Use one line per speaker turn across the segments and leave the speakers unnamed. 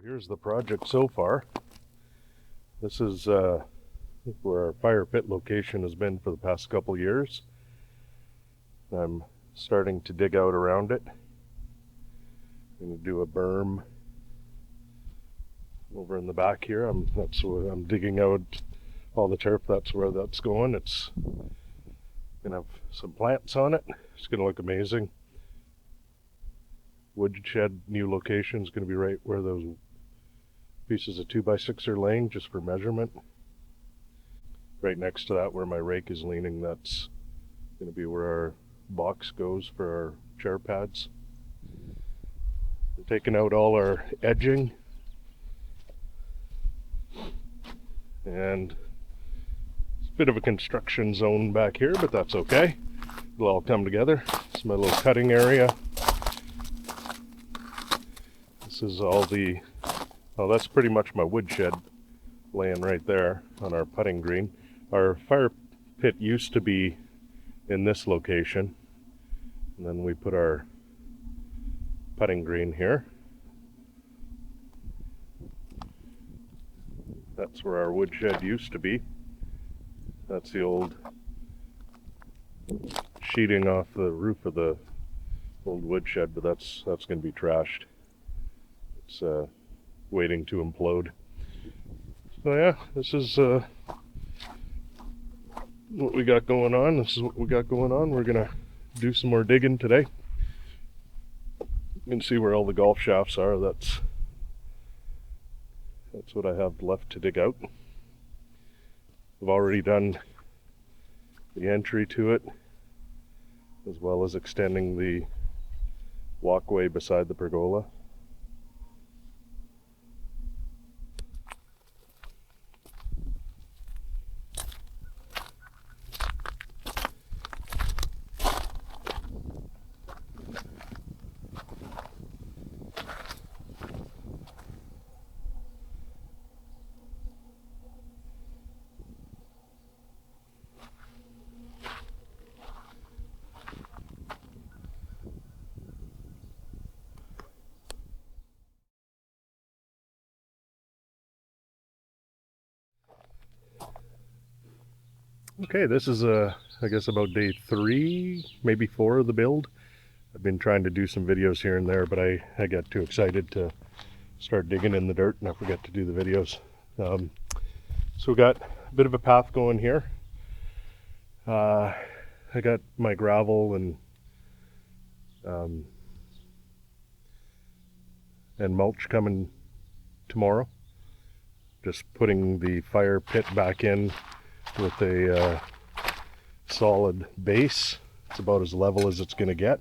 Here's the project so far. This is where our fire pit location has been for the past couple years. I'm starting to dig out around it. I'm going to do a berm over in the back here. That's where I'm digging out all the turf. That's where that's going. It's going to have some plants on it. It's going to look amazing. Woodshed new location is going to be right where those pieces of 2x6 are laying, just for measurement. Right next to that, where my rake is leaning, that's going to be where our box goes for our chair pads. We're taking out all our edging, and it's a bit of a construction zone back here, but that's okay. It'll all come together. It's my little cutting area. This is all the, well, that's pretty much my woodshed laying right there on our putting green. Our fire pit used to be in this location, and then we put our putting green here. That's where our woodshed used to be. That's the old sheeting off the roof of the old woodshed, but that's going to be trashed. It's waiting to implode. So yeah, this is what we got going on. We're gonna do some more digging today. You can see where all the golf shafts are. That's what I have left to dig out. I've already done the entry to it, as well as extending the walkway beside the pergola. Okay, this is I guess about day 3, maybe 4 of the build. I've been trying to do some videos here and there, but I got too excited to start digging in the dirt and I forgot to do the videos. So we got a bit of a path going here. I got my gravel and mulch coming tomorrow. Just putting the fire pit back in with a solid base. It's about as level as it's going to get.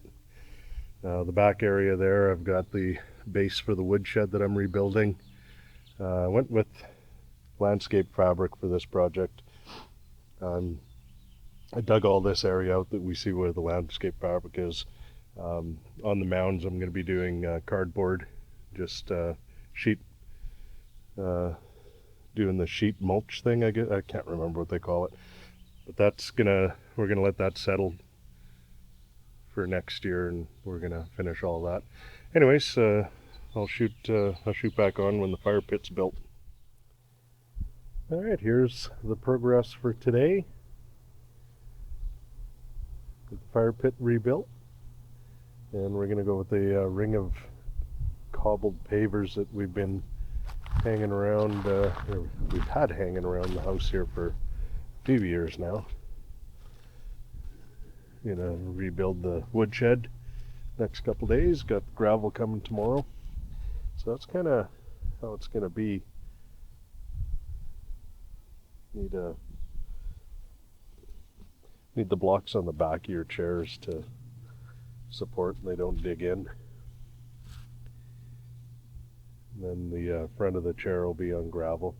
The back area there, I've got the base for the woodshed that I'm rebuilding. I went with landscape fabric for this project. I dug all this area out that we see where the landscape fabric is. On the mounds, I'm going to be doing cardboard, just sheet, doing the sheet mulch thing. I can't remember what they call it, but we're gonna let that settle for next year, and we're gonna finish all that. Anyways, I'll shoot back on when the fire pit's built. All right, here's the progress for today. The fire pit rebuilt, and we're gonna go with the ring of cobbled pavers that we've been hanging around, we've had hanging around the house here for a few years now. Gonna rebuild the woodshed next couple days. Got gravel coming tomorrow, so that's kind of how it's gonna be. Need the blocks on the back of your chairs to support and they don't dig in. And then the front of the chair will be on gravel.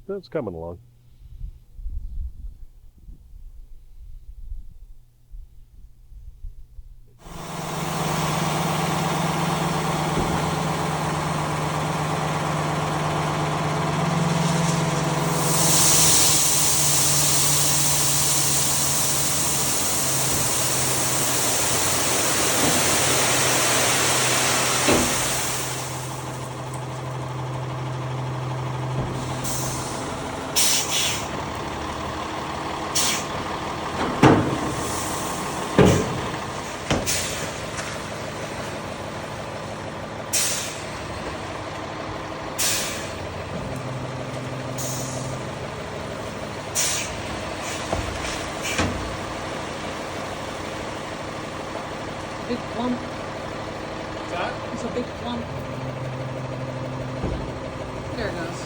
That's coming along.
Big clump.
What's that?
It's a big clump. There it goes.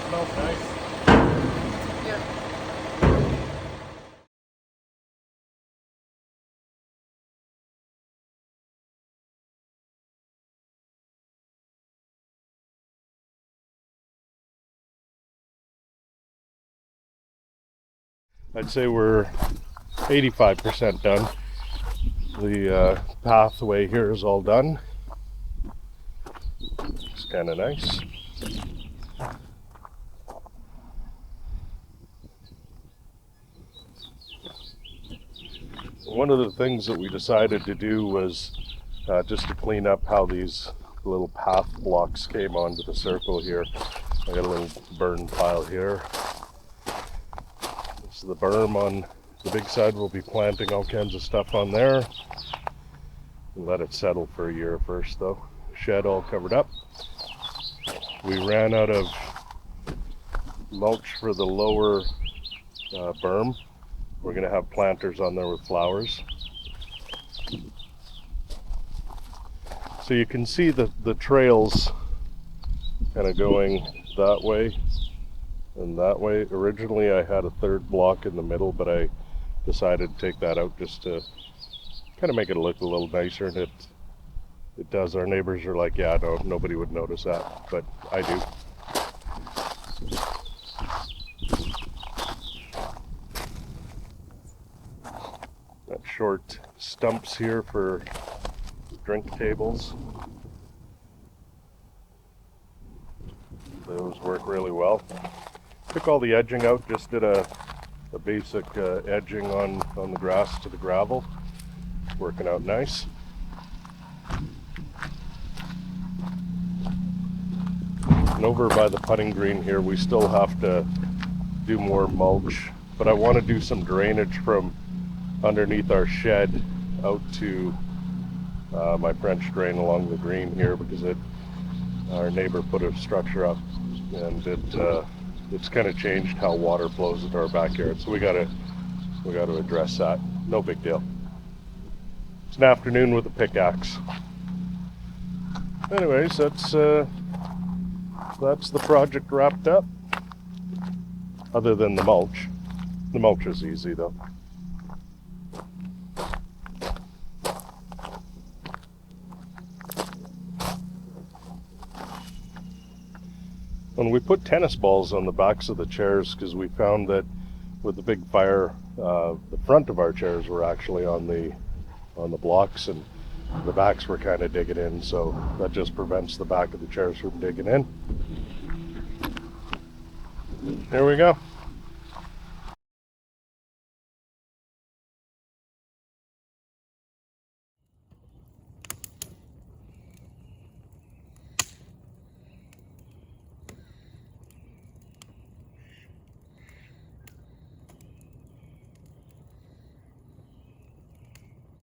Smells nice.
Yep.
I'd say we're 85% done. The pathway here is all done. It's kind of nice. One of the things that we decided to do was just to clean up how these little path blocks came onto the circle here. I got a little burn pile here. This is the berm on the big side. We'll be planting all kinds of stuff on there. And let it settle for a year first though. Shed all covered up. We ran out of mulch for the lower berm. We're going to have planters on there with flowers. So you can see the trails kind of going that way and that way. Originally I had a third block in the middle, but I decided to take that out just to kind of make it look a little nicer, and it does. Our neighbors are like, yeah, no, nobody would notice that, but I do. Got short stumps here for drink tables. Those work really well. Took all the edging out, just did a basic edging on the grass to the gravel. Working out nice. And over by the putting green here, we still have to do more mulch, but I want to do some drainage from underneath our shed out to my French drain along the green here, because our neighbor put a structure up and it's kind of changed how water flows into our backyard, so we got to address that. No big deal. It's an afternoon with a pickaxe. Anyways, that's the project wrapped up. Other than the mulch. The mulch is easy though. When we put tennis balls on the backs of the chairs, because we found that with the big fire, the front of our chairs were actually on the blocks, and the backs were kind of digging in, so that just prevents the back of the chairs from digging in. Here we go.